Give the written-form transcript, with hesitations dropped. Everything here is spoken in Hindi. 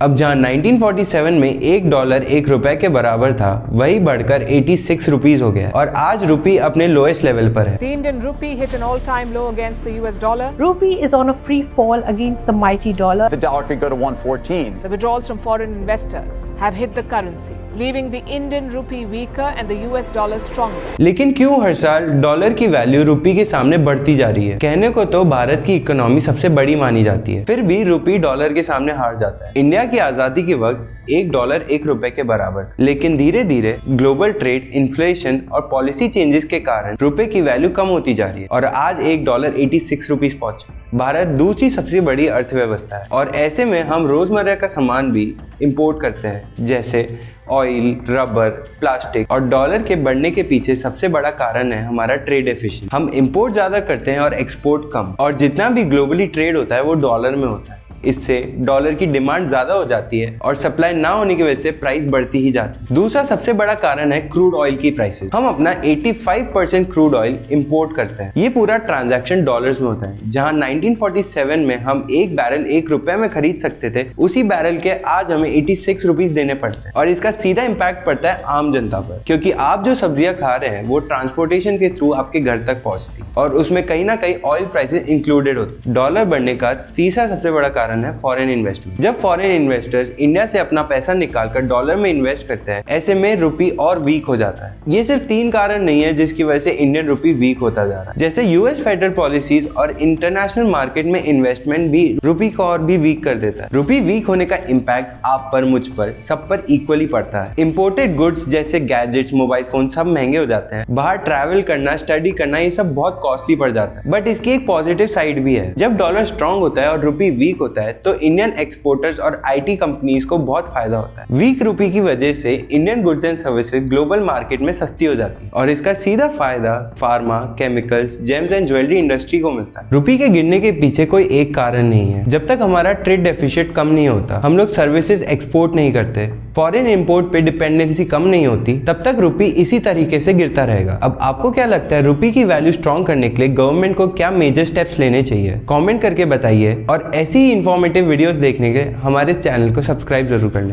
अब जहां 1947 में $1 1 के बराबर था, वही बढ़कर 86 रुपीस हो गया और आज रुपी अपने लोएस्ट लेवल पर है। The Indian rupee hit an all-time low against the US dollar. Rupee is on a free fall against the mighty dollar. The dollar could go to 114. The withdrawals from foreign investors have hit the currency, leaving the Indian rupee weaker and the US dollar stronger. लेकिन क्यों हर साल डॉलर की वैल्यू रुपी के सामने बढ़ती जा रही है? कहने को तो भारत की इकोनॉमी सबसे बड़ी मानी जाती है, फिर भी रुपी डॉलर के सामने हार जाता है। इंडिया की आजादी के वक्त $1 1 के बराबर था, लेकिन धीरे धीरे ग्लोबल ट्रेड, इन्फ्लेशन और पॉलिसी चेंजेस के कारण रुपए की वैल्यू कम होती जा रही है और आज $1 86 रुपीस पहुंच चुका है। भारत दूसरी सबसे बड़ी अर्थव्यवस्था है और ऐसे में हम रोजमर्रा का सामान भी इंपोर्ट करते हैं, जैसे ऑयल, रबर, प्लास्टिक। और डॉलर के बढ़ने के पीछे सबसे बड़ा कारण है हमारा ट्रेड एफिशिएंसी। हम इंपोर्ट ज्यादा करते हैं और एक्सपोर्ट कम, और जितना भी ग्लोबली ट्रेड होता है वो डॉलर में होता है। इससे डॉलर की डिमांड ज्यादा हो जाती है और सप्लाई ना होने की वजह से प्राइस बढ़ती ही जाती है। दूसरा सबसे बड़ा कारण है क्रूड ऑयल की प्राइसेस। हम अपना 85% क्रूड ऑयल इंपोर्ट करते हैं। ये पूरा ट्रांजैक्शन डॉलर्स में होता है। जहां 1947 में हम एक बैरल $1 में खरीद सकते थे, उसी बैरल के आज हमें 86 रुपीस देने पड़ते हैं। और इसका सीधा इम्पैक्ट पड़ता है आम जनता पर, क्योंकि आप जो सब्जियां खा रहे हैं वो ट्रांसपोर्टेशन के थ्रू आपके घर तक पहुंचती और उसमें कहीं ना कहीं ऑयल प्राइसेस इंक्लूडेड होती। डॉलर बढ़ने का तीसरा सबसे बड़ा कारण है फॉरेन इन्वेस्टमेंट। जब फॉरेन इन्वेस्टर्स इंडिया से अपना पैसा निकालकर डॉलर में इन्वेस्ट करते हैं, ऐसे में रुपी और वीक हो जाता है। ये सिर्फ 3 कारण नहीं है जिसकी वजह से इंडियन रुपी वीक होता जा रहा है, जैसे यूएस फेडरल पॉलिसीज और इंटरनेशनल मार्केट में इन्वेस्टमेंट भी रुपी को और भी वीक कर देता है। रुपी वीक होने का इम्पैक्ट आप पर, मुझ पर, सब पर इक्वली पड़ता है। इंपोर्टेड गुड्स जैसे गैजेट्स, मोबाइल फोन सब महंगे हो जाते हैं। बाहर ट्रैवल करना, स्टडी करना, ये सब बहुत कॉस्टली पड़ जाता है। बट इसकी एक पॉजिटिव साइड भी है। जब डॉलर स्ट्रॉन्ग होता है और रुपी वीक होता है तो इंडियन एक्सपोर्टर्स और आईटी कंपनीज को बहुत फायदा होता है। वीक रुपी की वजह से Indian goods and services global market में सस्ती हो जाती है और इसका सीधा फायदा pharma, chemicals, James and jewellery industry को मिलता है। रुपी के गिरने के पीछे कोई एक कारण नहीं है। जब तक हमारा ट्रेड डेफिसिट कम नहीं होता, हम लोग सर्विसेज एक्सपोर्ट नहीं करते, फॉरेन इंपोर्ट पे डिपेंडेंसी कम नहीं होती, तब तक रुपी इसी तरीके से गिरता रहेगा। अब आपको क्या लगता है, रुपी की वैल्यू स्ट्रॉन्ग करने के लिए गवर्नमेंट को क्या मेजर स्टेप्स लेने चाहिए? कमेंट करके बताइए और ऐसी ही इंफॉर्मेटिव वीडियोस देखने के हमारे चैनल को सब्सक्राइब जरूर कर लें।